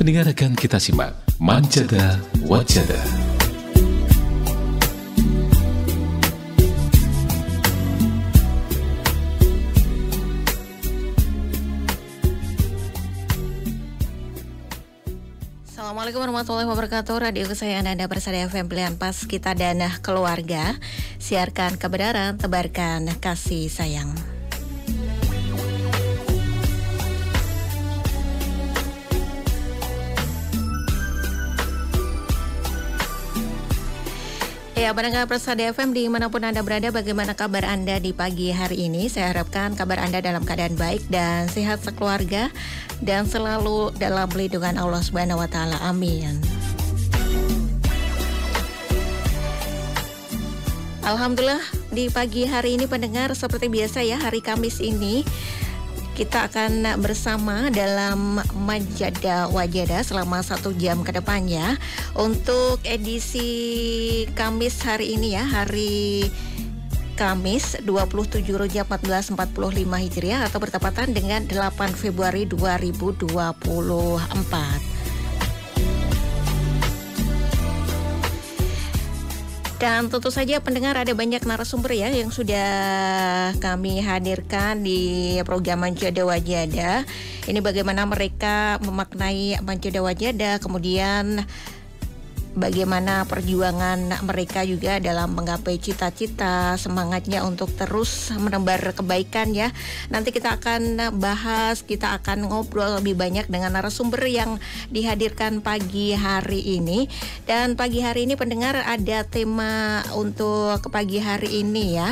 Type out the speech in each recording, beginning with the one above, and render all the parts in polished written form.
Pendengar akan kita simak Manjada Wajada. Assalamualaikum warahmatullahi wabarakatuh. Radio kesayangan Anda Persada FM Pilihan Pas Kita dan Keluarga. Siarkan kebenaran, tebarkan kasih sayang. Ya, pendengar Persada FM dimanapun Anda berada, bagaimana kabar Anda di pagi hari ini? Saya harapkan kabar Anda dalam keadaan baik dan sehat sekeluarga dan selalu dalam lindungan Allah Subhanahu wa Ta'ala. Amin. Alhamdulillah, di pagi hari ini pendengar, seperti biasa ya, hari Kamis ini kita akan bersama dalam Manjada Wajada selama 1 jam ke depannya. Untuk edisi Kamis hari ini ya, hari Kamis 27 Rajab 1445 Hijriah atau bertepatan dengan 8 Februari 2024. Dan tentu saja pendengar, ada banyak narasumber ya yang sudah kami hadirkan di program Manjada Wajada. Ini bagaimana mereka memaknai Manjada Wajada, kemudian bagaimana perjuangan mereka juga dalam menggapai cita-cita, semangatnya untuk terus menebar kebaikan ya. Nanti kita akan bahas, kita akan ngobrol lebih banyak dengan narasumber yang dihadirkan pagi hari ini. Dan pagi hari ini pendengar, ada tema untuk pagi hari ini ya,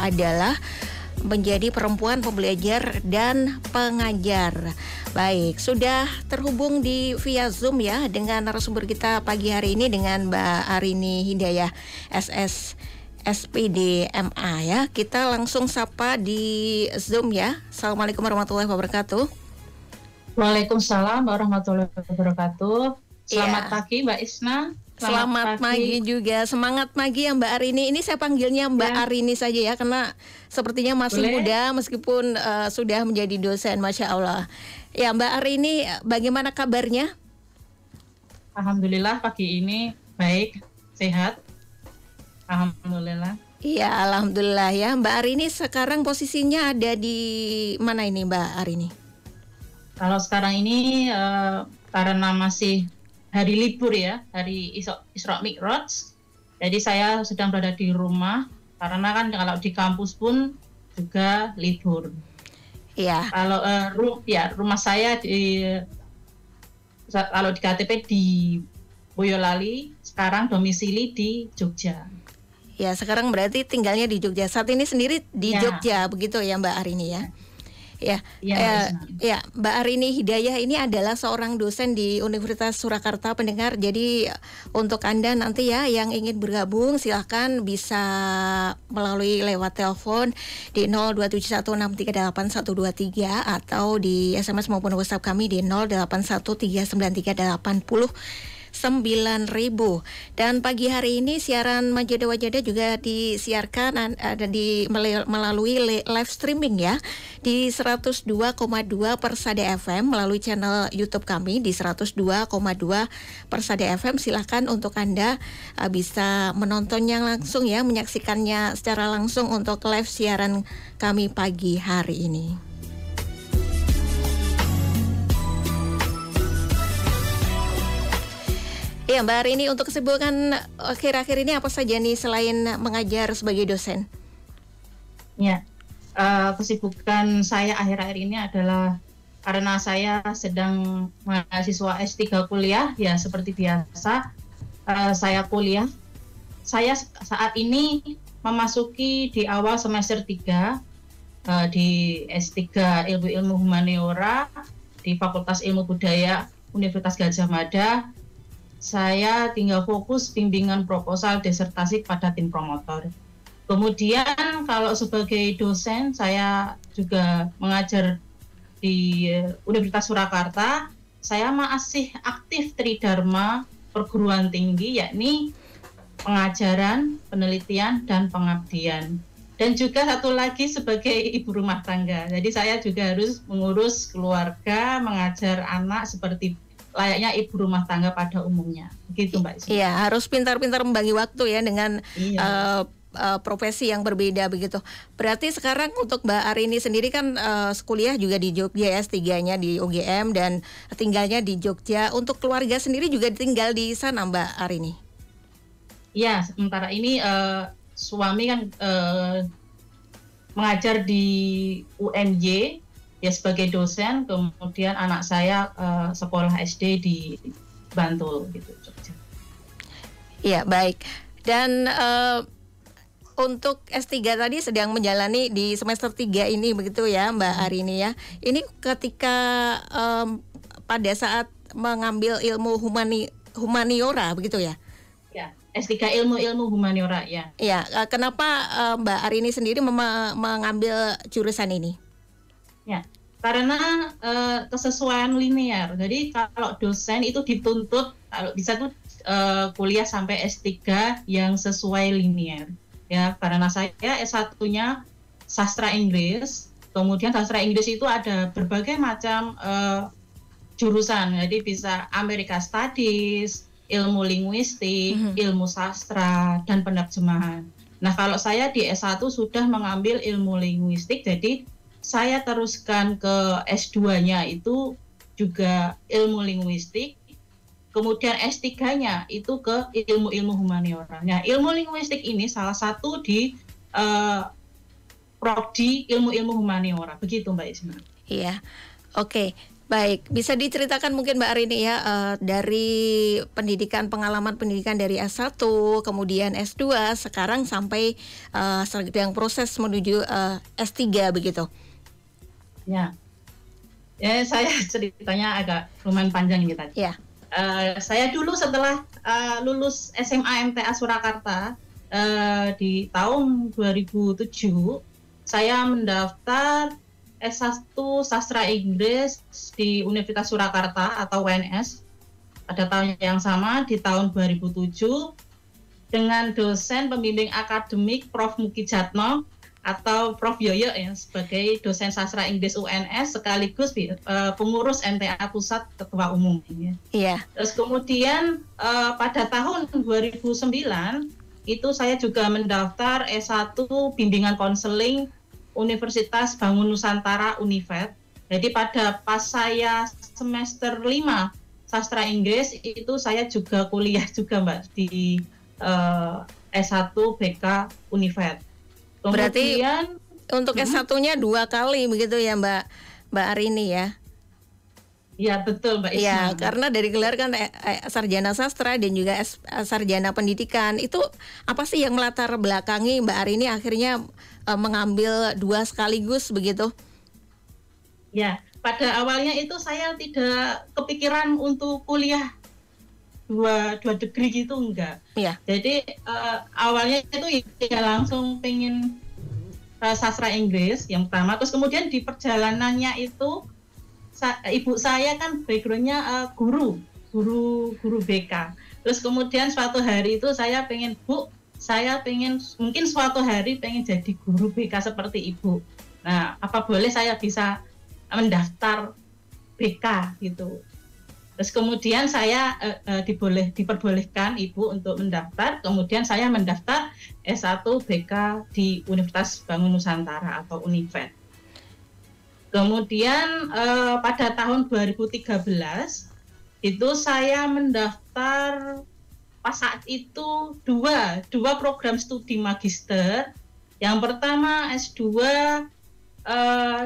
adalah menjadi perempuan pembelajar dan pengajar. Baik, sudah terhubung di via Zoom ya dengan narasumber kita pagi hari ini, dengan Mbak Arini Hidayah SS SPD MA ya. Kita langsung sapa di Zoom ya. Assalamualaikum warahmatullahi wabarakatuh. Waalaikumsalam warahmatullahi wabarakatuh. Selamat pagi Mbak Isna. Selamat pagi juga. Semangat pagi ya Mbak Arini. Ini saya panggilnya Mbak Arini saja ya, karena sepertinya masih muda meskipun sudah menjadi dosen, Masya Allah. Ya Mbak Arini, bagaimana kabarnya? Alhamdulillah pagi ini baik, sehat. Alhamdulillah. Iya, alhamdulillah ya. Mbak Arini sekarang posisinya ada di mana ini Mbak Arini? Kalau sekarang ini karena masih hari libur ya, hari Isra Mi'raj, jadi saya sedang berada di rumah, karena kan kalau di kampus pun juga libur. Iya. Kalau rumah saya kalau di KTP di Boyolali, sekarang domisili di Jogja. Ya, sekarang berarti tinggalnya di Jogja. Saat ini sendiri di Jogja, begitu ya Mbak Arini ya? Ya, Mbak Arini Hidayah ini adalah seorang dosen di Universitas Surakarta, pendengar. Jadi untuk Anda nanti ya yang ingin bergabung, silahkan bisa melalui lewat telepon di 02716381123 atau di SMS maupun WhatsApp kami di 081393809000. Dan pagi hari ini siaran Manjada Wajada juga disiarkan ada melalui live streaming ya di 102,2 Persada FM melalui channel YouTube kami di 102,2 Persada FM. Silahkan untuk Anda bisa menontonnya langsung ya, menyaksikannya secara langsung untuk live siaran kami pagi hari ini. Ya Mbak Arini, untuk kesibukan akhir-akhir ini apa saja nih selain mengajar sebagai dosen? Ya, kesibukan saya akhir-akhir ini adalah karena saya sedang mahasiswa S3 kuliah, ya seperti biasa saya kuliah. Saya saat ini memasuki di awal semester 3 di S3 Ilmu Humaniora di Fakultas Ilmu Budaya Universitas Gadjah Mada. Saya tinggal fokus bimbingan proposal disertasi pada tim promotor. Kemudian kalau sebagai dosen, saya juga mengajar di Universitas Surakarta. Saya masih aktif Tridharma perguruan tinggi, yakni pengajaran, penelitian, dan pengabdian. Dan juga satu lagi sebagai ibu rumah tangga. Jadi saya juga harus mengurus keluarga, mengajar anak seperti layaknya ibu rumah tangga pada umumnya. Begitu Mbak Isma. Iya, harus pintar-pintar membagi waktu ya dengan profesi yang berbeda begitu. Berarti sekarang untuk Mbak Arini sendiri kan kuliah juga di Jogja ya, S3-nya di UGM dan tinggalnya di Jogja. Untuk keluarga sendiri juga tinggal di sana Mbak Arini? Iya, sementara ini suami kan mengajar di UNJ ya sebagai dosen, kemudian anak saya sekolah SD di Bantul gitu, Jogja. Iya, baik. Dan untuk S3 tadi sedang menjalani di semester 3 ini begitu ya Mbak Arini ya. Ini ketika pada saat mengambil ilmu humaniora begitu ya? Ya, S3 ilmu humaniora ya. Iya, kenapa Mbak Arini sendiri mengambil jurusan ini? Ya, karena kesesuaian linear. Jadi kalau dosen itu dituntut kalau bisa tuh kuliah sampai S3 yang sesuai linear. Ya, karena saya S1-nya sastra Inggris, kemudian sastra Inggris itu ada berbagai macam jurusan, jadi bisa America Studies, ilmu linguistik, ilmu sastra, dan penerjemahan. Nah, kalau saya di S1 sudah mengambil ilmu linguistik, jadi saya teruskan ke S2-nya itu juga ilmu linguistik, kemudian S3-nya itu ke ilmu-ilmu humaniora. Nah, ilmu linguistik ini salah satu di prodi ilmu-ilmu humaniora. Begitu Mbak Isma. Iya, oke. Baik, bisa diceritakan mungkin Mbak Arini ya dari pengalaman pendidikan dari S1, kemudian S2, sekarang sampai sedang proses menuju S3 begitu. Ya, saya ceritanya agak lumayan panjang ini tadi. Ya. Saya dulu setelah lulus SMA MTA Surakarta di tahun 2007, saya mendaftar S1 Sastra Inggris di Universitas Surakarta atau UNS pada tahun yang sama di tahun 2007 dengan dosen pembimbing akademik Prof. Muki Jatno atau Prof. Yoyo ya sebagai dosen sastra Inggris UNS sekaligus pengurus MTA Pusat Ketua Umum. Iya. Terus kemudian pada tahun 2009 itu saya juga mendaftar S1 bimbingan konseling Universitas Bangun Nusantara Univet. Jadi pas saya semester 5 sastra Inggris itu saya juga kuliah juga Mbak di S1 BK Univet. Kemudian, berarti untuk S1-nya 2 kali begitu ya Mbak Arini ya? Iya betul Mbak Isma. Iya, karena dari gelar kan sarjana sastra dan juga sarjana pendidikan. Itu apa sih yang melatar belakangi Mbak Arini akhirnya mengambil 2 sekaligus begitu? Ya, pada awalnya itu saya tidak kepikiran untuk kuliah dua degree gitu enggak. Iya. Jadi awalnya itu ya langsung pengen sastra Inggris yang pertama, terus kemudian di perjalanannya itu ibu saya kan backgroundnya guru BK. Terus kemudian suatu hari itu saya pengen mungkin suatu hari pengen jadi guru BK seperti ibu. Nah, apa boleh saya bisa mendaftar BK gitu. Terus kemudian saya diperbolehkan ibu untuk mendaftar, kemudian saya mendaftar S1 BK di Universitas Bangun Nusantara atau Univet. Kemudian pada tahun 2013 itu saya mendaftar pas saat itu dua program studi magister. Yang pertama S2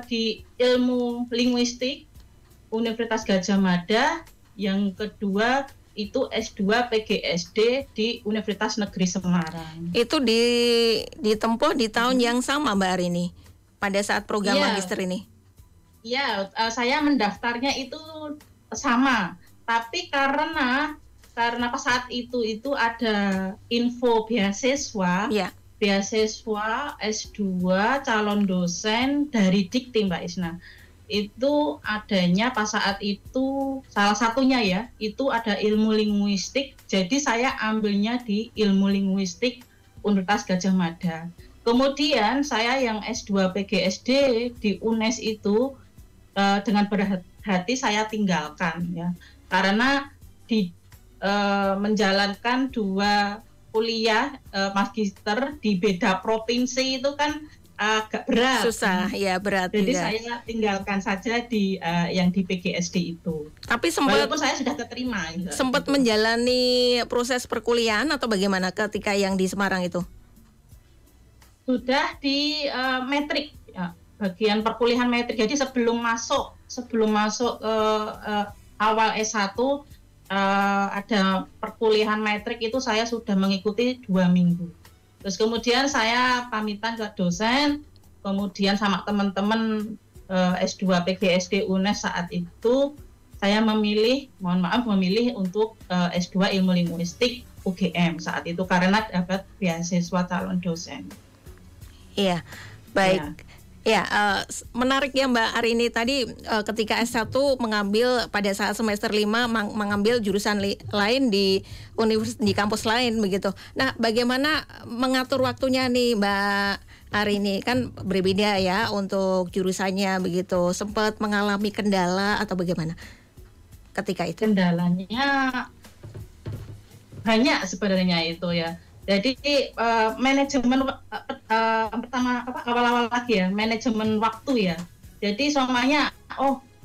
di ilmu linguistik Universitas Gadjah Mada, yang kedua itu S2 PGSD di Universitas Negeri Semarang. Itu ditempuh di tahun yang sama Mbak Arini pada saat program magister ini? Iya, saya mendaftarnya itu sama, tapi karena pas saat itu ada info beasiswa, beasiswa S2 calon dosen dari Dikti Mbak Isna. Itu adanya pas saat itu salah satunya ya, itu ada ilmu linguistik. Jadi saya ambilnya di ilmu linguistik Universitas Gadjah Mada. Kemudian saya yang S2 PGSD di UNES itu dengan berat hati saya tinggalkan ya. karena di menjalankan 2 kuliah magister di beda provinsi itu kan agak berat. Susah, ya berat. Jadi juga. saya tinggalkan saja di yang di PGSD itu. Tapi Walaupun saya sudah keterima. Sempat gitu. menjalani proses perkuliahan atau bagaimana ketika yang di Semarang itu? Sudah di metrik, ya, bagian perkuliahan metrik. Jadi sebelum masuk ke awal S1 ada perkuliahan metrik itu saya sudah mengikuti 2 minggu. Terus kemudian saya pamitan ke dosen, kemudian sama teman-teman S2 PGSD UNES saat itu saya memilih untuk S2 Ilmu Linguistik UGM saat itu karena dapat beasiswa calon dosen. Iya, baik. Ya. Ya, menarik ya Mbak Arini tadi ketika S1 mengambil pada saat semester 5 mengambil jurusan lain di kampus lain begitu. Nah, bagaimana mengatur waktunya nih Mbak Arini? Kan berbeda ya untuk jurusannya begitu. Sempat mengalami kendala atau bagaimana ketika itu? Kendalanya banyak sebenarnya itu ya. Jadi manajemen pertama awal-awal lagi ya, manajemen waktu ya. Jadi semuanya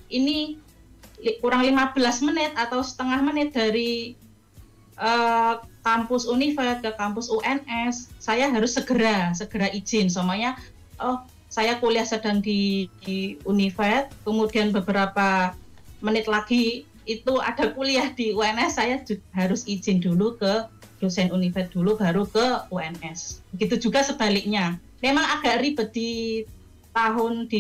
ini kurang 15 menit atau setengah menit dari kampus Univad ke kampus UNS, saya harus segera izin. Semuanya saya kuliah sedang di Univad, kemudian beberapa menit lagi itu ada kuliah di UNS, saya harus izin dulu ke dosen Univad dulu baru ke UNS. Begitu juga sebaliknya. Memang agak ribet di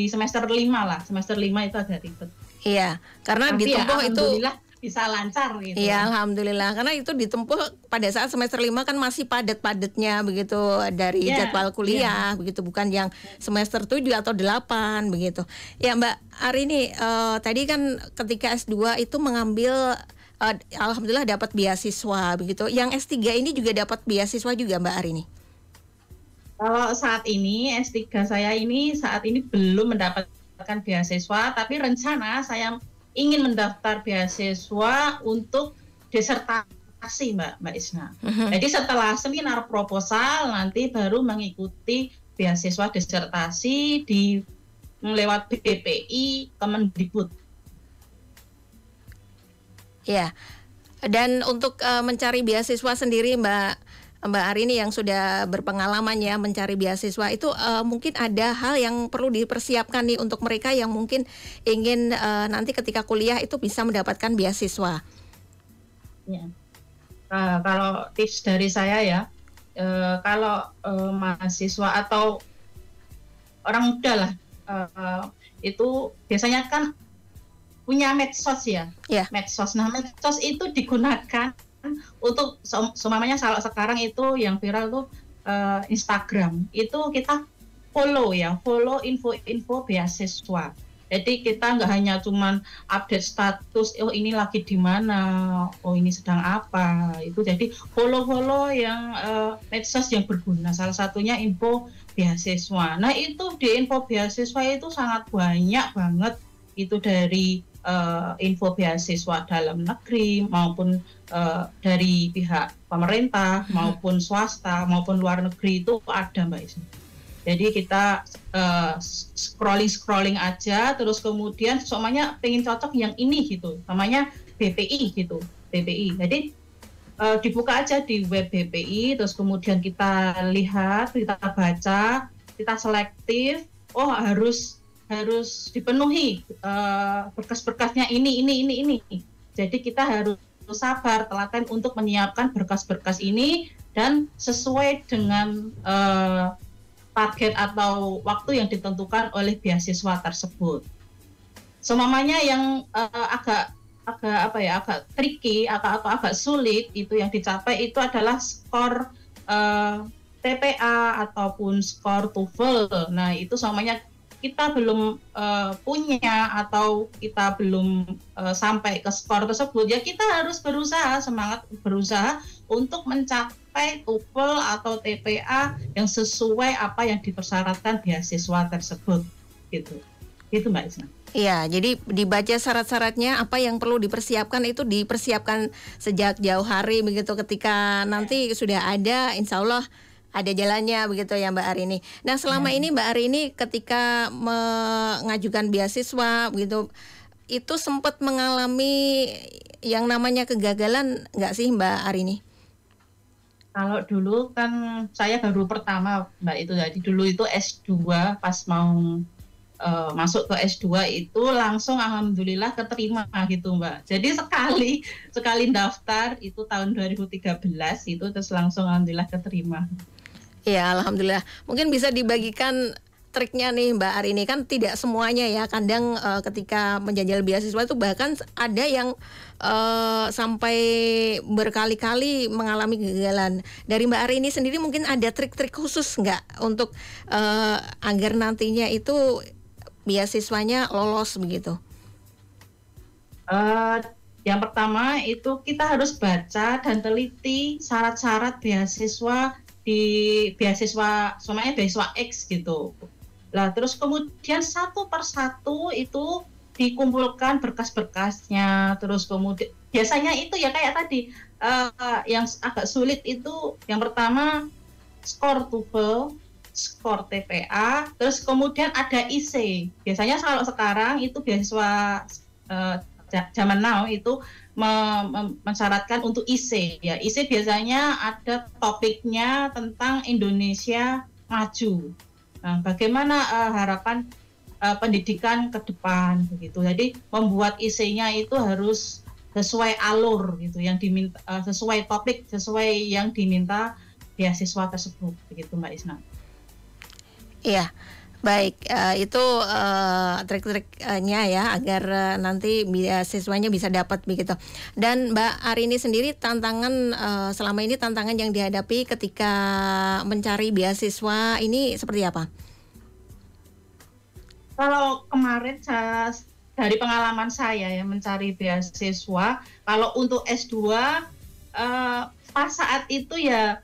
semester 5 lah. Semester 5 itu agak ribet. Iya, karena tapi ditempuh ya, itu alhamdulillah bisa lancar gitu. Iya, alhamdulillah. Karena itu ditempuh pada saat semester 5 kan masih padat-padatnya begitu dari jadwal kuliah, begitu bukan yang semester 7 atau 8 begitu. Ya, Mbak Arini, tadi kan ketika S2 itu mengambil alhamdulillah dapat beasiswa begitu. Yang S3 ini juga dapat beasiswa juga Mbak Arini? Kalau saat ini S3 saya ini saat ini belum mendapatkan beasiswa, tapi rencana saya ingin mendaftar beasiswa untuk disertasi Mbak Isna. Jadi setelah seminar proposal nanti baru mengikuti beasiswa disertasi lewat BPI Kemendikbud. Ya, dan untuk mencari beasiswa sendiri Mbak Arini yang sudah berpengalaman ya mencari beasiswa itu mungkin ada hal yang perlu dipersiapkan nih untuk mereka yang mungkin ingin nanti ketika kuliah itu bisa mendapatkan beasiswa. Ya. Kalau tips dari saya ya, kalau mahasiswa atau orang muda lah itu biasanya kan punya medsos ya, medsos. Nah, medsos itu digunakan untuk semuanya sekarang itu yang viral tuh Instagram. Itu kita follow info beasiswa. Jadi kita nggak hanya cuman update status, ini lagi di mana, ini sedang apa. Itu jadi follow yang medsos yang berguna. Salah satunya info beasiswa. Nah, itu di info beasiswa itu sangat banyak banget itu dari info beasiswa dalam negeri maupun dari pihak pemerintah maupun swasta maupun luar negeri itu ada Mbak Isna. Jadi kita scrolling aja terus kemudian semuanya pengen cocok yang ini gitu, namanya BPI gitu, BPI. Jadi dibuka aja di web BPI terus kemudian kita lihat, kita baca, kita selektif, harus dipenuhi berkas-berkasnya ini. Jadi kita harus sabar, telaten untuk menyiapkan berkas-berkas ini dan sesuai dengan target atau waktu yang ditentukan oleh beasiswa tersebut. Semamanya yang agak tricky atau agak sulit itu yang dicapai itu adalah skor TPA ataupun skor TOEFL. Nah, itu semuanya kita belum punya atau kita belum sampai ke skor tersebut, ya kita harus semangat berusaha untuk mencapai TOEFL atau TPA yang sesuai apa yang dipersyaratkan beasiswa tersebut gitu. Gitu Mbak Isna. Iya, jadi dibaca syarat-syaratnya apa yang perlu dipersiapkan itu dipersiapkan sejak jauh hari begitu, ketika nanti sudah ada, insya Allah ada jalannya begitu ya Mbak Arini. Nah selama ini Mbak Arini ketika mengajukan beasiswa begitu, itu sempat mengalami yang namanya kegagalan nggak sih Mbak Arini? Kalau dulu kan saya baru pertama Mbak itu, jadi dulu itu S2 pas mau masuk ke S2 itu langsung alhamdulillah keterima gitu Mbak. Jadi sekali daftar itu tahun 2013 itu terus langsung alhamdulillah keterima. Ya alhamdulillah. Mungkin bisa dibagikan triknya nih Mbak Arini, kan tidak semuanya ya, kadang ketika menjajal beasiswa itu bahkan ada yang sampai berkali-kali mengalami kegagalan. Dari Mbak Arini sendiri mungkin ada trik-trik khusus nggak untuk agar nantinya itu beasiswanya lolos begitu? Yang pertama itu kita harus baca dan teliti syarat-syarat beasiswa di beasiswa, semuanya beasiswa X gitu. Lah terus kemudian satu persatu itu dikumpulkan berkas-berkasnya, terus kemudian biasanya itu ya kayak tadi yang agak sulit itu yang pertama skor TOEFL, skor TPA, terus kemudian ada IC. Biasanya kalau sekarang itu beasiswa zaman now itu mensyaratkan untuk IC ya. IC biasanya ada topiknya tentang Indonesia maju. Nah, bagaimana harapan pendidikan ke depan begitu. Jadi membuat IC-nya itu harus sesuai alur gitu, yang diminta sesuai topik, sesuai yang diminta beasiswa tersebut begitu Mbak Isna. Iya, baik, itu trik-triknya ya agar nanti beasiswanya bisa dapat begitu. Dan Mbak Arini sendiri tantangan selama ini, tantangan yang dihadapi ketika mencari beasiswa ini seperti apa? Kalau kemarin dari pengalaman saya ya mencari beasiswa, kalau untuk S2 pas saat itu ya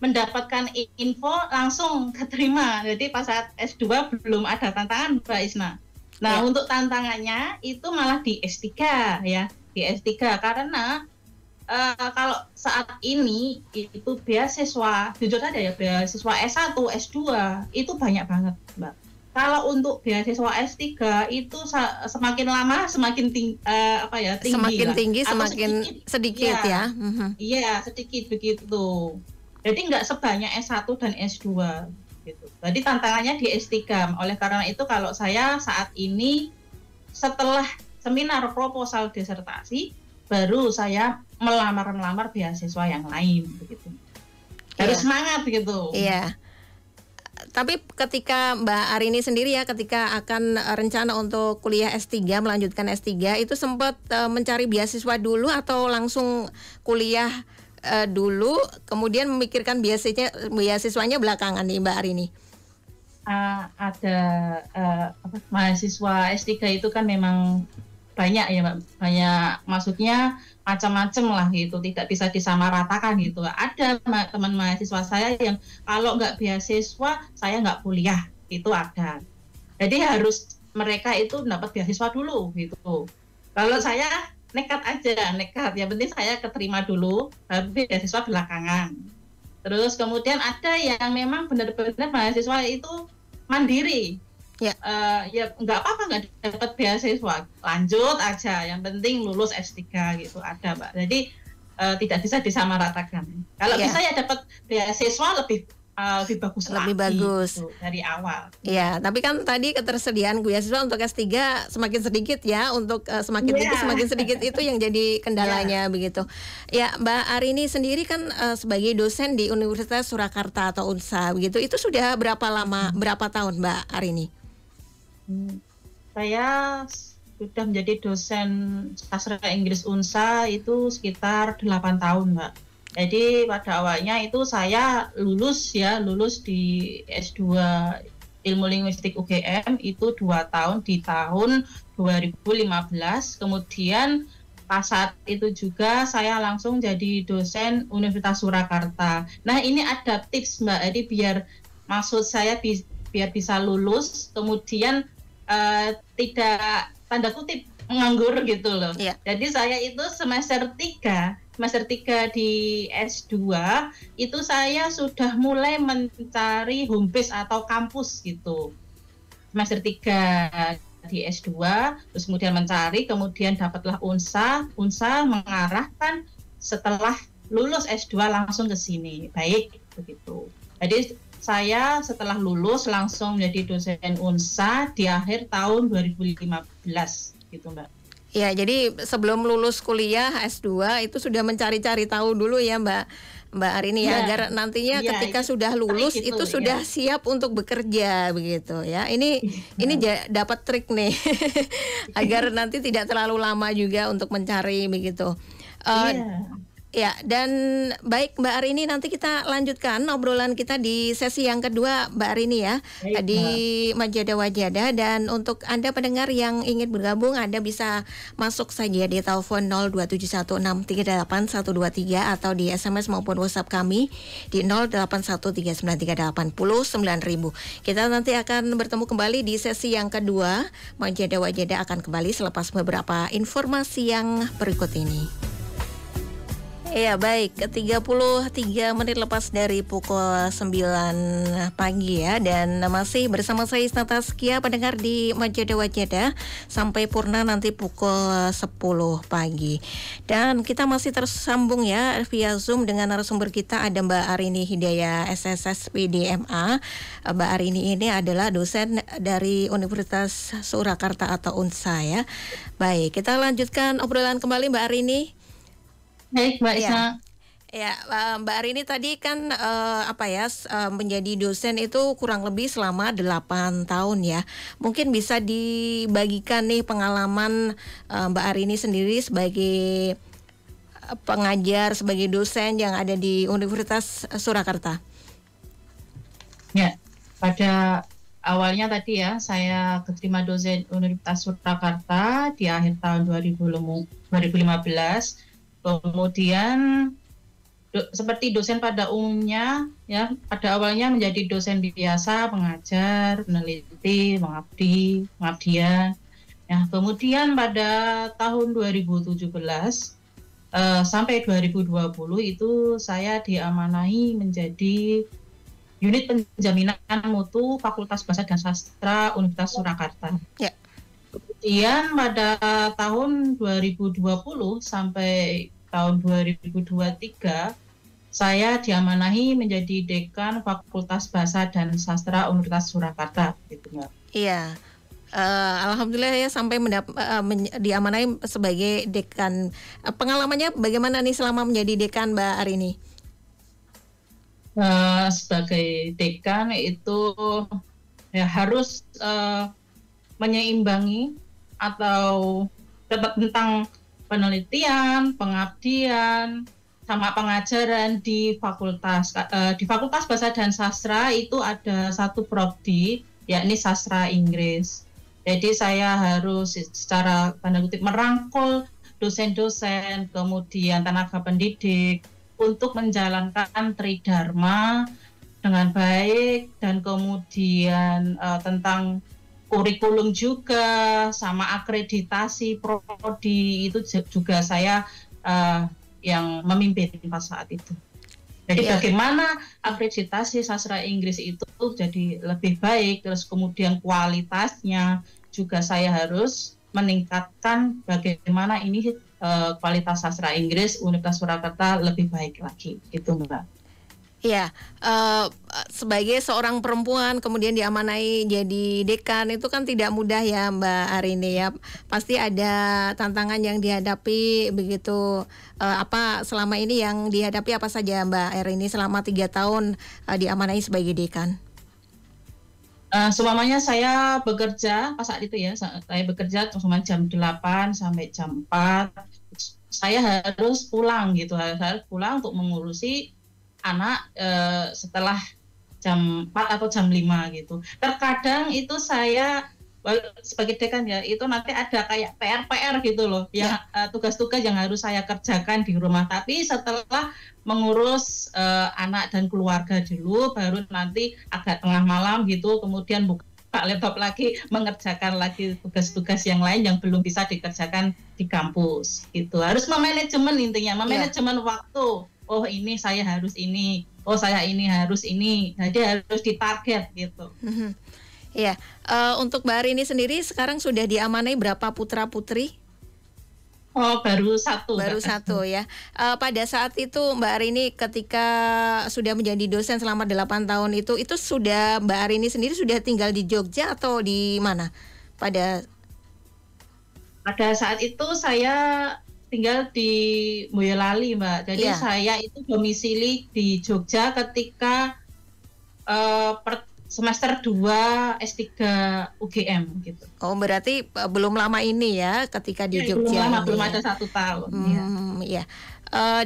mendapatkan info langsung keterima. Jadi pas saat S2 belum ada tantangan Mbak Isna. Nah, untuk tantangannya itu malah di S3 ya, di S3 karena kalau saat ini itu beasiswa, jujur aja ya, beasiswa S1, S2 itu banyak banget, Mbak. Kalau untuk beasiswa S3 itu semakin lama semakin tinggi, semakin tinggi semakin sedikit ya. Iya, sedikit begitu. Jadi nggak sebanyak S1 dan S2 gitu. Jadi tantangannya di S3. Oleh karena itu kalau saya saat ini setelah seminar proposal disertasi baru saya melamar beasiswa yang lain begitu. Harus semangat begitu. Iya. Tapi ketika Mbak Arini sendiri ya, ketika akan rencana untuk kuliah S3, melanjutkan S3 itu sempat mencari beasiswa dulu atau langsung kuliah dulu, kemudian memikirkan beasiswanya belakangan nih Mbak Arini? Ada mahasiswa S3 itu kan memang banyak ya Mbak, banyak, maksudnya macam-macam lah gitu, tidak bisa disamaratakan gitu. Ada teman mahasiswa saya yang kalau nggak beasiswa saya nggak kuliah, itu ada. Jadi harus mereka itu dapat beasiswa dulu gitu. Kalau saya nekat, yang penting saya keterima dulu, tapi beasiswa belakangan. Terus kemudian ada yang memang benar-benar mahasiswa itu mandiri. Ya nggak apa-apa nggak dapat beasiswa, lanjut aja, yang penting lulus S3 gitu, ada Mbak. Jadi tidak bisa disamaratakan. Kalau bisa ya dapat beasiswa lebih bagus lebih lagi, bagus gitu, dari awal. Iya, tapi kan tadi ketersediaan beasiswa untuk S3 semakin sedikit ya, untuk semakin tinggi semakin sedikit, itu yang jadi kendalanya begitu. Ya, Mbak Arini sendiri kan sebagai dosen di Universitas Surakarta atau UNSA begitu, itu sudah berapa lama, berapa tahun Mbak Arini? Saya sudah menjadi dosen sastra Inggris UNSA itu sekitar 8 tahun Mbak. Jadi pada awalnya itu saya lulus di S2 Ilmu Linguistik UGM itu 2 tahun di tahun 2015. Kemudian pas saat itu juga saya langsung jadi dosen Universitas Surakarta. Nah ini ada tips Mbak, jadi biar maksud saya biar bisa lulus, kemudian tidak tanda kutip menganggur gitu loh. Iya. Jadi saya itu semester 3 di S2 itu saya sudah mulai mencari home base atau kampus gitu. Semester 3 di S2, terus kemudian mencari, kemudian dapatlah UNSA mengarahkan setelah lulus S2 langsung ke sini. Baik, begitu. Jadi saya setelah lulus langsung menjadi dosen UNSA di akhir tahun 2015 gitu, Mbak. Ya, jadi sebelum lulus kuliah S2 itu sudah mencari-cari tahu dulu ya Mbak Arini ya, agar nantinya ketika sudah lulus itu sudah siap untuk bekerja begitu ya. Ini dapat trik nih agar nanti tidak terlalu lama juga untuk mencari begitu. Ya, dan baik Mbak Arini, nanti kita lanjutkan obrolan kita di sesi yang kedua Mbak Arini ya, di Majadah Wajadah. Dan untuk Anda pendengar yang ingin bergabung, Anda bisa masuk saja di telepon 02716381123 atau di SMS maupun WhatsApp kami di 081393809000. Kita nanti akan bertemu kembali di sesi yang kedua. Majadah Wajadah akan kembali selepas beberapa informasi yang berikut ini. Iya baik, 33 menit lepas dari pukul 9 pagi ya. Dan masih bersama saya Isna Taskia, pendengar di Majadah Wajadah sampai purna nanti pukul 10 pagi. Dan kita masih tersambung ya via Zoom dengan narasumber kita, ada Mbak Arini Hidayah SSS PDMA. Mbak Arini ini adalah dosen dari Universitas Surakarta atau UNSA ya. Baik, kita lanjutkan obrolan kembali Mbak Arini. Baik, Mbak Isna. Ya, Mbak Arini tadi kan menjadi dosen itu kurang lebih selama 8 tahun ya. Mungkin bisa dibagikan nih pengalaman Mbak Arini sendiri sebagai pengajar, sebagai dosen yang ada di Universitas Surakarta. Ya, pada awalnya tadi ya, saya keterima dosen Universitas Surakarta di akhir tahun 2015. Kemudian seperti dosen pada umumnya ya, pada awalnya menjadi dosen biasa, pengajar, peneliti, pengabdian. Ya, kemudian pada tahun 2017 sampai 2020 itu saya diamanahi menjadi unit penjaminan mutu Fakultas Bahasa dan Sastra Universitas Surakarta. Ya. Kemudian pada tahun 2020 sampai tahun 2023 saya diamanahi menjadi dekan Fakultas Bahasa dan Sastra Universitas Surakarta gitu, Mbak. Iya. Alhamdulillah ya sampai diamanahi sebagai dekan. Pengalamannya bagaimana nih selama menjadi dekan Mbak Arini? Sebagai dekan itu ya harus menyeimbangi atau tentang penelitian, pengabdian, sama pengajaran di fakultas. Di Fakultas Bahasa dan Sastra itu ada satu prodi, yakni sastra Inggris. Jadi saya harus secara tanda kutip merangkul dosen-dosen, kemudian tenaga pendidik untuk menjalankan Tridharma dengan baik, dan kemudian tentang kurikulum juga, sama akreditasi prodi itu juga saya yang memimpin pas saat itu. Jadi bagaimana akreditasi sastra Inggris itu jadi lebih baik, terus kemudian kualitasnya juga saya harus meningkatkan bagaimana ini kualitas sastra Inggris Universitas Surakarta lebih baik lagi, gitu Mbak. Ya, sebagai seorang perempuan kemudian diamanai jadi dekan itu kan tidak mudah ya Mbak Arini ya. Pasti ada tantangan yang dihadapi begitu. Apa selama ini yang dihadapi apa saja Mbak Arini selama 3 tahun diamanai sebagai dekan? Semuanya saya bekerja pas saat itu ya, saya bekerja cuma jam 8 sampai jam 4. Saya harus pulang gitu, harus pulang untuk mengurusi anak setelah jam 4 atau jam 5 gitu. Terkadang itu saya sebagai dekan ya, itu nanti ada kayak PR gitu loh, ya tugas-tugas yang harus saya kerjakan di rumah. Tapi setelah mengurus anak dan keluarga dulu, baru nanti agak tengah malam gitu, kemudian buka buka laptop lagi, mengerjakan lagi tugas-tugas yang lain yang belum bisa dikerjakan di kampus. Gitu. Harus memanajemen intinya, memanajemen waktu. Oh ini saya harus ini, oh saya ini harus ini. Jadi harus ditarget gitu. Iya, untuk Mbak Arini sendiri sekarang sudah diamanai berapa putra putri? Oh, baru satu. Baru satu ya. Pada saat itu Mbak Arini ketika sudah menjadi dosen selama 8 tahun itu sudah Mbak Arini sendiri sudah tinggal di Jogja atau di mana? Pada saat itu saya tinggal di Boyolali, Mbak. Jadi saya itu domisili di Jogja ketika semester 2 S3 UGM gitu. Oh, berarti belum lama ini ya ketika di Jogja. Belum lama, belum ada 1 tahun. Ya.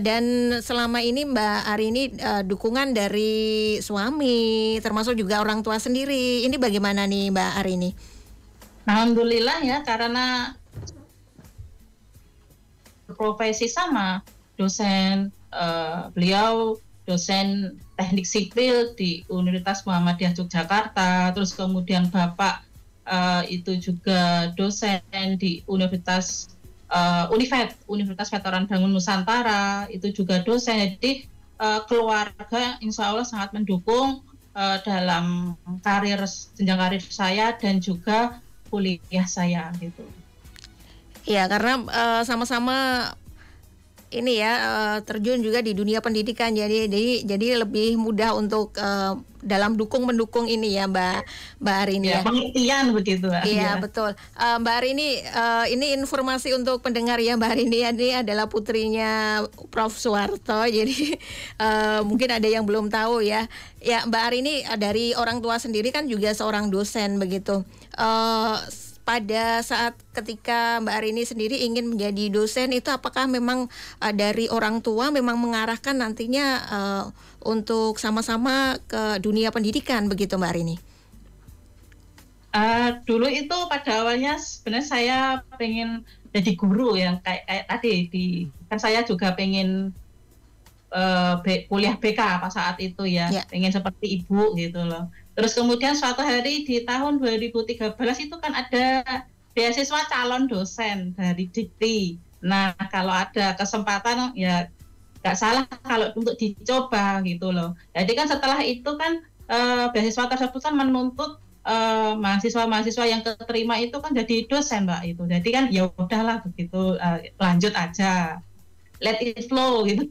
Dan selama ini Mbak Arini dukungan dari suami, termasuk juga orang tua sendiri. Ini bagaimana nih Mbak Arini? Alhamdulillah ya, karena profesi sama dosen, beliau dosen teknik sipil di Universitas Muhammadiyah Yogyakarta, terus kemudian Bapak itu juga dosen di Universitas Universitas Veteran Bangun Nusantara, itu juga dosen. Jadi keluarga insya Allah sangat mendukung dalam jenjang karir saya dan juga kuliah saya gitu. Ya, karena sama-sama ini ya terjun juga di dunia pendidikan, jadi lebih mudah untuk dalam mendukung ini ya Mbak Arini ya. Pengertian begitu. Iya betul. Mbak Arini, ini informasi untuk pendengar ya, Mbak Arini ini adalah putrinya Prof. Suwarto, jadi mungkin ada yang belum tahu ya. Ya Mbak Arini dari orang tua sendiri kan juga seorang dosen begitu. Pada saat ketika Mbak Arini sendiri ingin menjadi dosen itu apakah memang dari orang tua memang mengarahkan nantinya untuk sama-sama ke dunia pendidikan begitu Mbak Arini? Dulu itu pada awalnya sebenarnya saya pengen jadi guru yang kayak tadi kan saya juga pengen kuliah BK pas saat itu ya, pengen seperti ibu gitu loh. Terus kemudian suatu hari di tahun 2013 itu kan ada beasiswa calon dosen dari Dikti. Nah kalau ada kesempatan ya nggak salah kalau untuk dicoba gitu loh. Jadi kan setelah itu kan beasiswa tersebut kan menuntut mahasiswa-mahasiswa yang keterima itu kan jadi dosen Mbak itu. Jadi kan ya udahlah begitu, lanjut aja. Let it flow gitu.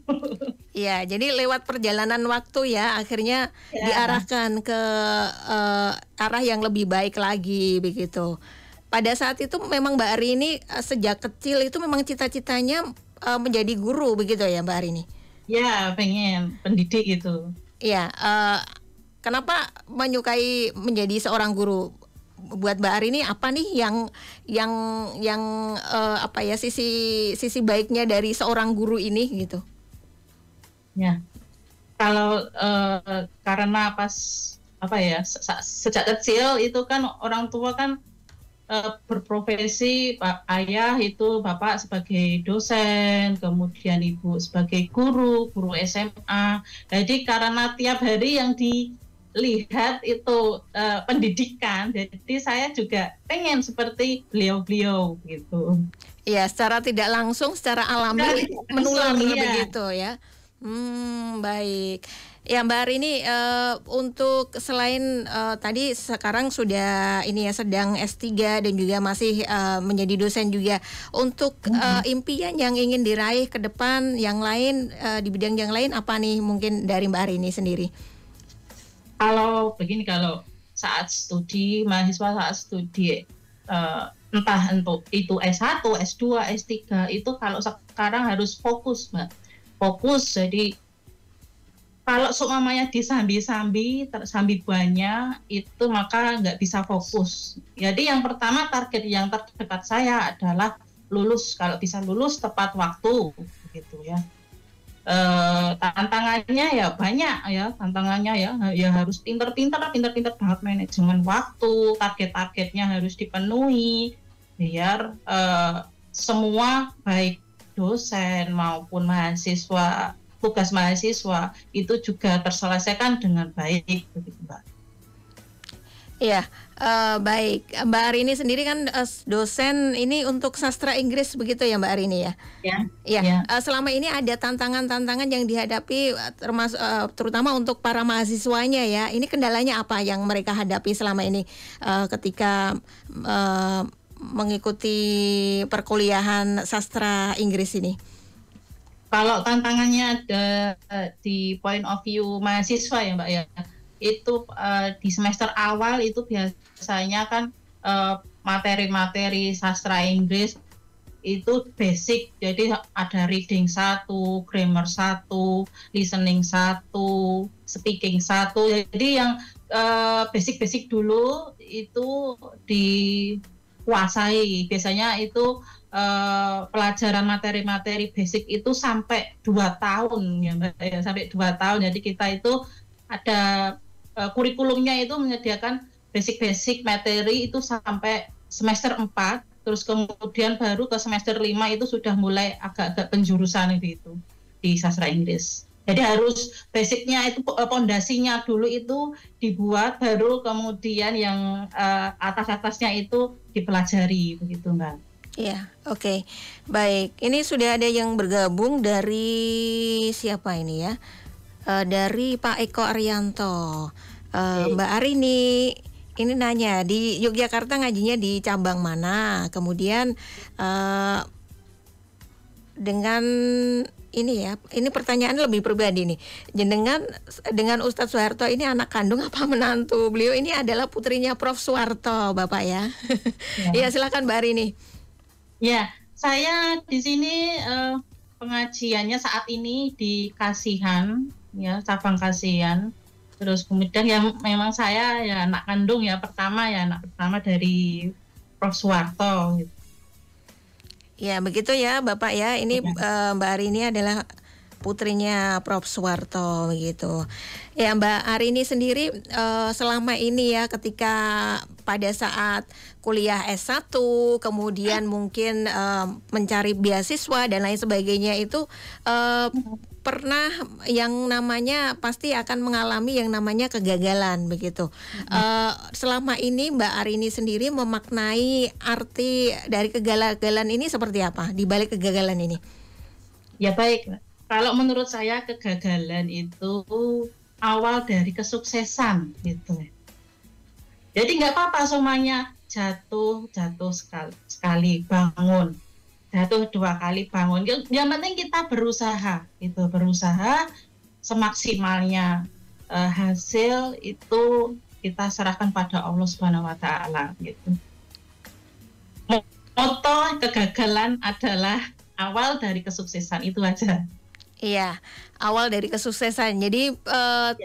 Iya, jadi lewat perjalanan waktu ya akhirnya diarahkan ke arah yang lebih baik lagi begitu. Pada saat itu memang Mbak Arini sejak kecil itu memang cita-citanya menjadi guru begitu ya Mbak Arini? Ya, pengen pendidik gitu. Iya, kenapa menyukai menjadi seorang guru? Buat Mbak Arini apa nih yang apa ya sisi baiknya dari seorang guru ini gitu? Ya, kalau karena pas apa ya sejak kecil itu kan orang tua kan berprofesi, ayah itu bapak sebagai dosen, kemudian ibu sebagai guru SMA. Jadi karena tiap hari yang lihat itu pendidikan, jadi saya juga pengen seperti beliau-beliau gitu. Iya, secara tidak langsung, secara alami menular begitu ya. Baik. Ya Mbak Arini, untuk selain tadi sekarang sudah ini ya sedang S3 dan juga masih menjadi dosen juga. Untuk impian yang ingin diraih ke depan yang lain di bidang yang lain apa nih mungkin dari Mbak Arini sendiri? Kalau begini, kalau mahasiswa saat studi entah itu S1, S2, S3 itu kalau sekarang harus fokus Mbak. Fokus, jadi kalau seumpamanya disambi-sambi banyak itu maka nggak bisa fokus. Jadi yang pertama target yang terdekat saya adalah lulus, kalau bisa lulus tepat waktu gitu ya. Tantangannya ya banyak ya, ya harus pinter banget manajemen waktu, target-targetnya harus dipenuhi biar semua baik dosen maupun mahasiswa, tugas mahasiswa itu juga terselesaikan dengan baik begitu Mbak. Iya, baik. Mbak Arini sendiri kan dosen ini untuk sastra Inggris begitu ya Mbak Arini ya? Ya, Iya. ya. Selama ini ada tantangan-tantangan yang dihadapi termasuk terutama untuk para mahasiswanya ya. Ini kendalanya apa yang mereka hadapi selama ini ketika mengikuti perkuliahan sastra Inggris ini? Kalau tantangannya ada di point of view mahasiswa ya Mbak ya, itu di semester awal itu biasanya kan materi-materi sastra Inggris itu basic, jadi ada reading 1, grammar 1, listening 1, speaking 1. Jadi yang basic-basic dulu itu dikuasai. Biasanya itu pelajaran materi-materi basic itu sampai 2 tahun ya Mbak ya, sampai 2 tahun. Jadi kita itu ada kurikulumnya itu menyediakan basic-basic materi itu sampai semester 4, terus kemudian baru ke semester 5 itu sudah mulai agak-agak penjurusan itu di sastra Inggris. Jadi harus basicnya itu, pondasinya dulu itu dibuat, baru kemudian yang atas-atasnya itu dipelajari begitu Mbak. Iya, oke. Baik, ini sudah ada yang bergabung dari siapa ini ya? Dari Pak Eko Arianto. Mbak Arini ini nanya, di Yogyakarta ngajinya di cabang mana? Kemudian dengan ini ya, ini pertanyaan lebih pribadi nih. Dengan Ustadz Soeharto ini anak kandung apa menantu? Beliau ini adalah putrinya Prof. Soeharto, Bapak ya. Iya, silakan Mbak Arini. Ya, saya di sini pengajiannya saat ini di Kasihan, ya cabang Kasihan. Terus kemudian ya memang saya ya anak kandung ya anak pertama dari Prof. Soeharto. Gitu. Ya begitu ya Bapak ya. Ini Mbak Arini adalah putrinya Prof. Soeharto begitu. Ya Mbak Arini sendiri selama ini ya ketika pada saat kuliah S1 kemudian mungkin mencari beasiswa dan lain sebagainya itu pernah yang namanya pasti akan mengalami yang namanya kegagalan begitu. Selama ini Mbak Arini sendiri memaknai arti dari kegagalan ini seperti apa di balik kegagalan ini? Ya baik, kalau menurut saya kegagalan itu awal dari kesuksesan gitu. Jadi nggak apa-apa semuanya jatuh sekali bangun. Jatuh 2 kali bangun. Yang penting kita berusaha, semaksimalnya. Hasil itu kita serahkan pada Allah Subhanahu Wa Taala. Gitu. Moto kegagalan adalah awal dari kesuksesan, itu aja. Iya, awal dari kesuksesan. Jadi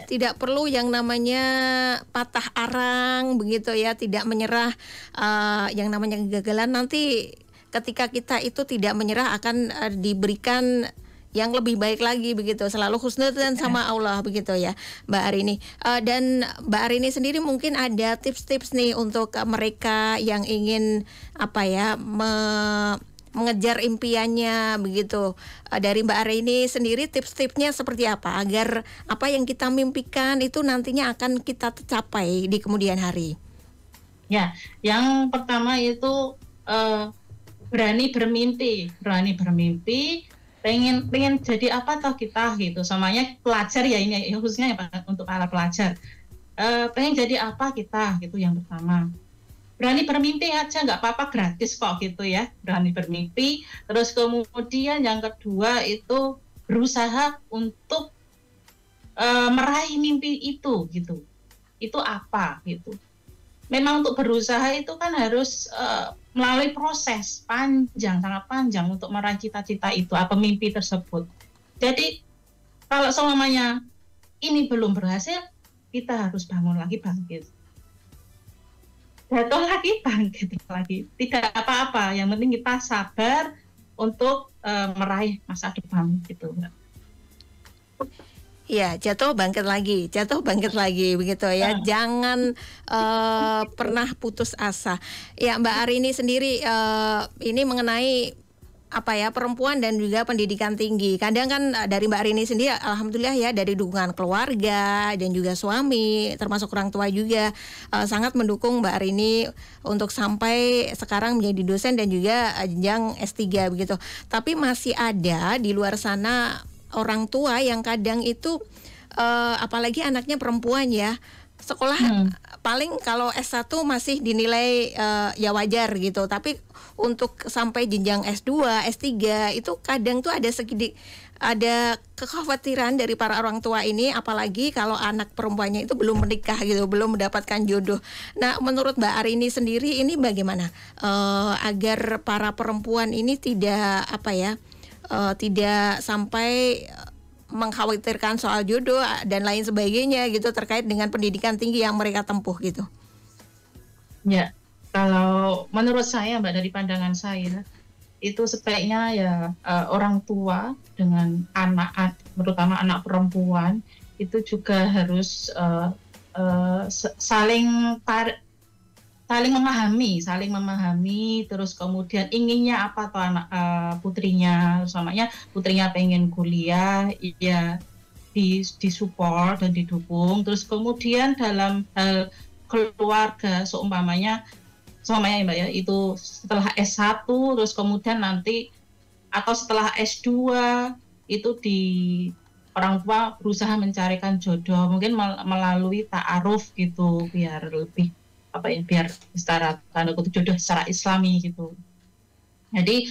tidak perlu yang namanya patah arang begitu ya, tidak menyerah. Yang namanya kegagalan nanti ketika kita itu tidak menyerah akan diberikan yang lebih baik lagi begitu. Selalu husnudzan sama Allah begitu ya, Mbak Arini. Dan Mbak Arini sendiri mungkin ada tips-tips nih untuk mereka yang ingin mengejar impiannya begitu. Dari Mbak Arini sendiri tips-tipsnya seperti apa agar apa yang kita mimpikan itu nantinya akan kita capai di kemudian hari? Ya, yang pertama itu berani bermimpi, pengen jadi apa toh kita gitu. Samanya pelajar ya ini khususnya untuk para pelajar. Pengen jadi apa kita gitu yang pertama. Berani bermimpi aja, nggak apa-apa, gratis kok gitu ya, berani bermimpi. Terus kemudian yang kedua itu berusaha untuk meraih mimpi itu gitu. Itu apa gitu. Memang untuk berusaha itu kan harus melalui proses sangat panjang untuk meraih cita-cita itu, apa mimpi tersebut. Jadi kalau selamanya ini belum berhasil, kita harus bangun lagi, bangkit. Jatuh lagi, bangkit lagi. Tidak apa-apa, yang penting kita sabar untuk meraih masa depan gitu. Iya, jatuh bangkit lagi begitu ya. Jangan pernah putus asa. Ya, Mbak Arini sendiri ini mengenai perempuan dan juga pendidikan tinggi. Kadang kan dari Mbak Rini sendiri alhamdulillah ya, dari dukungan keluarga dan juga suami termasuk orang tua juga sangat mendukung Mbak Rini untuk sampai sekarang menjadi dosen dan juga jenjang S3 begitu. Tapi masih ada di luar sana orang tua yang kadang itu apalagi anaknya perempuan ya, sekolah paling kalau S1 masih dinilai ya wajar gitu, tapi untuk sampai jenjang S2, S3 itu kadang tuh ada kekhawatiran dari para orang tua ini, apalagi kalau anak perempuannya itu belum menikah gitu, belum mendapatkan jodoh. Nah, menurut Mbak Arini sendiri ini bagaimana agar para perempuan ini tidak tidak sampai mengkhawatirkan soal jodoh dan lain sebagainya gitu terkait dengan pendidikan tinggi yang mereka tempuh gitu? Ya, kalau menurut saya Mbak, dari pandangan saya itu sebaiknya ya orang tua dengan anak, terutama anak perempuan itu juga harus saling memahami, terus kemudian inginnya apa tuh anak putrinya, utamanya putrinya pengen kuliah, ya disupport dan didukung. Terus kemudian dalam hal keluarga, seumpamanya ya Mbak ya, itu setelah S1 terus kemudian nanti atau setelah S2 itu orang tua berusaha mencarikan jodoh, mungkin melalui ta'aruf gitu, biar lebih biar secara tanda kutip jodoh secara Islami gitu. Jadi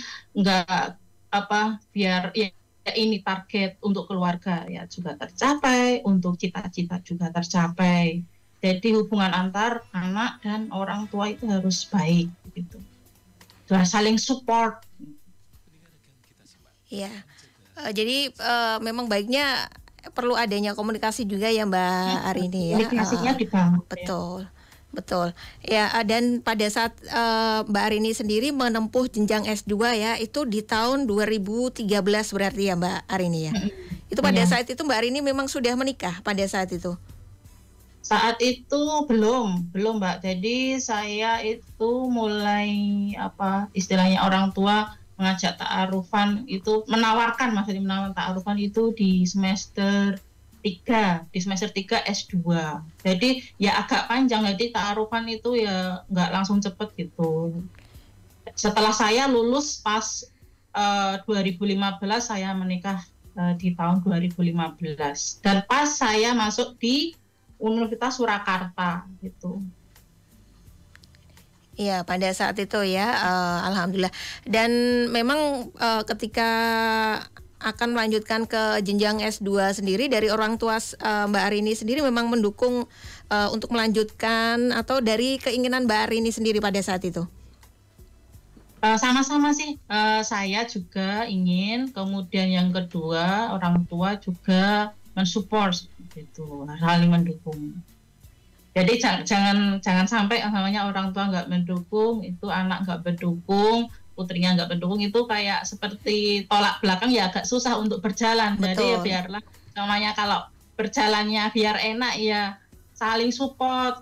biar ya ini target untuk keluarga ya juga tercapai, untuk cita-cita juga tercapai. Jadi hubungan antar anak dan orang tua itu harus baik gitu. Harus saling support. Iya. Jadi memang baiknya perlu adanya komunikasi juga ya Mbak Arini ya. Komunikasinya dibangun. Betul. Betul. Ya, dan pada saat Mbak Arini sendiri menempuh jenjang S2 ya, itu di tahun 2013 berarti ya Mbak Arini ya. Itu pada saat itu Mbak Arini memang sudah menikah pada saat itu? Saat itu belum Mbak. Jadi saya itu mulai istilahnya orang tua mengajak ta'arufan itu, menawarkan ta'arufan itu di semester 3 S2. Jadi ya agak panjang, jadi ta'arufan itu ya nggak langsung cepet gitu. Setelah saya lulus pas 2015, saya menikah di tahun 2015 dan pas saya masuk di Universitas Surakarta gitu. Iya, pada saat itu ya, alhamdulillah. Dan memang ketika akan melanjutkan ke jenjang S2 sendiri, dari orang tua Mbak Arini sendiri memang mendukung untuk melanjutkan, atau dari keinginan Mbak Arini sendiri pada saat itu? Sama-sama sih, saya juga ingin, kemudian yang kedua orang tua juga mensupport gitu, saling mendukung. Jadi jangan sampai namanya orang tua nggak mendukung, itu anak nggak mendukung, putrinya nggak mendukung, itu kayak seperti tolak belakang ya, agak susah untuk berjalan. Betul. Jadi ya biarlah, namanya kalau berjalannya biar enak ya saling support,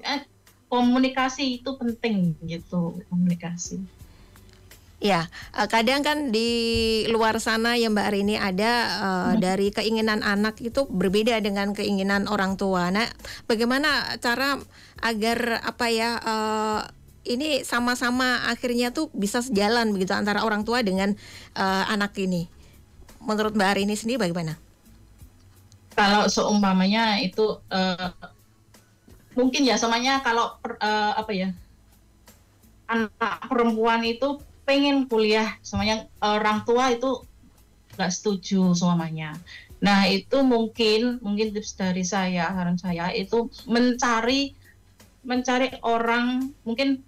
komunikasi itu penting gitu, komunikasi. Ya, kadang kan di luar sana ya Mbak Arini ada dari keinginan anak itu berbeda dengan keinginan orang tua. Nah, bagaimana cara agar ini sama-sama akhirnya tuh bisa sejalan begitu antara orang tua dengan anak ini? Menurut Mbak Arini sendiri bagaimana? Kalau seumpamanya itu mungkin ya semuanya kalau anak perempuan itu pengen kuliah, semuanya orang tua itu nggak setuju semuanya. Nah itu mungkin tips dari saya, saran saya itu mencari orang, mungkin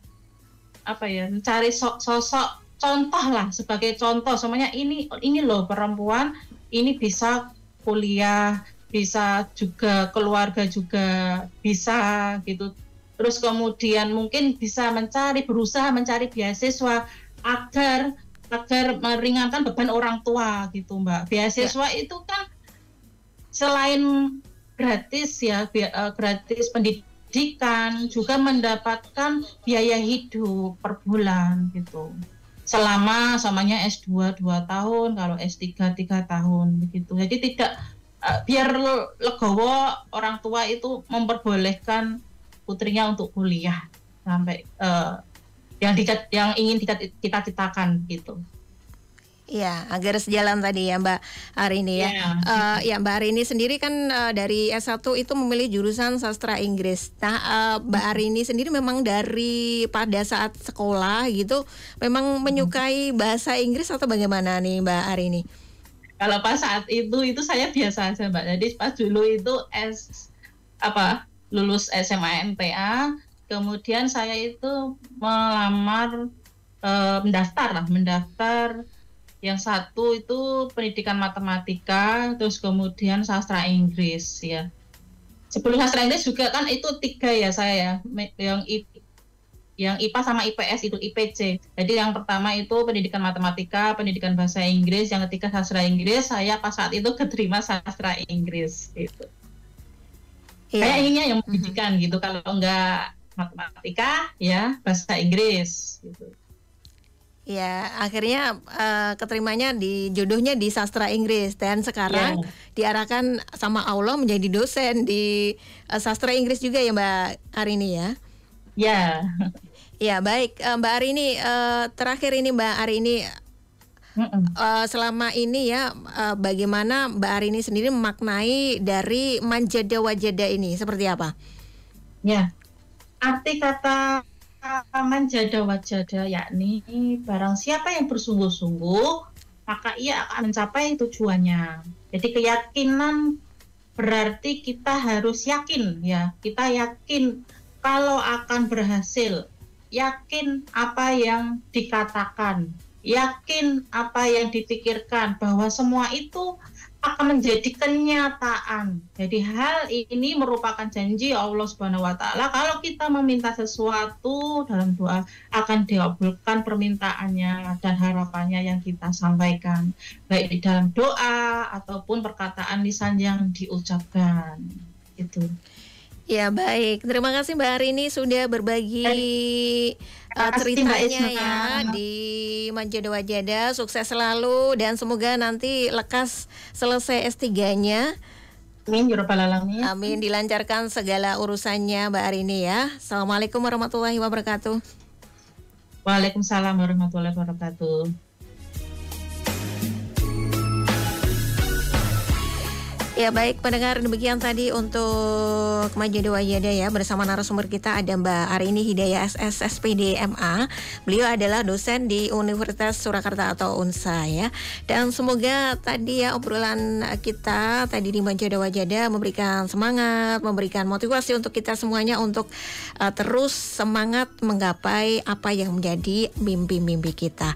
mencari sosok contoh lah, sebagai contoh semuanya, ini loh perempuan ini bisa kuliah, bisa juga keluarga juga bisa gitu. Terus kemudian mungkin bisa berusaha mencari beasiswa agar meringankan beban orang tua gitu Mbak. Beasiswa itu kan selain gratis ya, gratis pendidikan, juga mendapatkan biaya hidup per bulan gitu. samanya S2 2 tahun, kalau S3 3 tahun begitu. Jadi tidak biar legowo orang tua itu memperbolehkan putrinya untuk kuliah sampai yang ingin cita-citakan gitu. Ya, agar sejalan tadi ya Mbak Arini ya. Ya Mbak Arini sendiri kan dari S1 itu memilih jurusan sastra Inggris. Nah, Mbak Arini sendiri memang dari pada saat sekolah gitu memang menyukai bahasa Inggris atau bagaimana nih Mbak Arini? Kalau pas saat itu saya biasa aja Mbak. Jadi pas dulu itu lulus SMA MTA, kemudian saya itu melamar mendaftar. Yang satu itu pendidikan matematika, terus kemudian sastra Inggris ya. Sebelum sastra Inggris juga kan itu 3 ya saya ya, yang IPA sama IPS itu IPC. Jadi yang pertama itu pendidikan matematika, pendidikan bahasa Inggris, yang ketiga sastra Inggris. Saya pas saat itu keterima sastra Inggris gitu. Saya inginnya yang pendidikan gitu, kalau enggak matematika ya bahasa Inggris gitu. Ya, akhirnya keterimanya jodohnya di sastra Inggris dan sekarang diarahkan sama Allah menjadi dosen di sastra Inggris juga ya Mbak Arini ya. Ya. Ya, baik Mbak Arini, terakhir ini Mbak Arini selama ini ya bagaimana Mbak Arini sendiri memaknai dari manjada wajada ini seperti apa? Ya. Arti kata manjada wajada yakni barang siapa yang bersungguh-sungguh maka ia akan mencapai tujuannya. Jadi keyakinan berarti kita harus yakin ya, kita yakin kalau akan berhasil, yakin apa yang dikatakan, yakin apa yang dipikirkan, bahwa semua itu akan menjadi kenyataan. Jadi hal ini merupakan janji Allah Subhanahu wa taala, kalau kita meminta sesuatu dalam doa akan dikabulkan permintaannya dan harapannya yang kita sampaikan, baik di dalam doa ataupun perkataan lisan yang diucapkan. Itu. Ya baik, terima kasih Mbak Arini sudah berbagi ceritanya ya di Manjada Wajada. Sukses selalu dan semoga nanti lekas selesai S3-nya. Amin, ya rabbal alamin. Amin, dilancarkan segala urusannya Mbak Arini ya. Assalamualaikum warahmatullahi wabarakatuh. Waalaikumsalam warahmatullahi wabarakatuh. Ya baik pendengar, demikian tadi untuk Manjada Wajada ya. Bersama narasumber kita ada Mbak Arini Hidayah SS SPD MA. Beliau adalah dosen di Universitas Surakarta atau UNSA ya. Dan semoga tadi ya obrolan kita tadi di Manjada Wajada memberikan semangat, memberikan motivasi untuk kita semuanya untuk terus semangat menggapai apa yang menjadi mimpi-mimpi kita.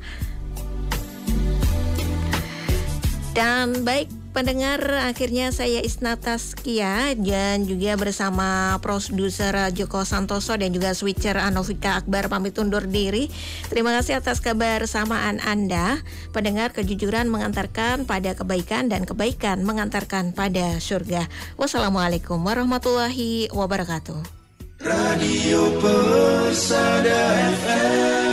Dan baik pendengar, akhirnya saya Isna Taskia dan juga bersama produser Joko Santoso dan juga switcher Anovika Akbar pamit undur diri. Terima kasih atas kebersamaan Anda. Pendengar, kejujuran mengantarkan pada kebaikan dan kebaikan mengantarkan pada surga. Wassalamualaikum warahmatullahi wabarakatuh. Radio Persada FM.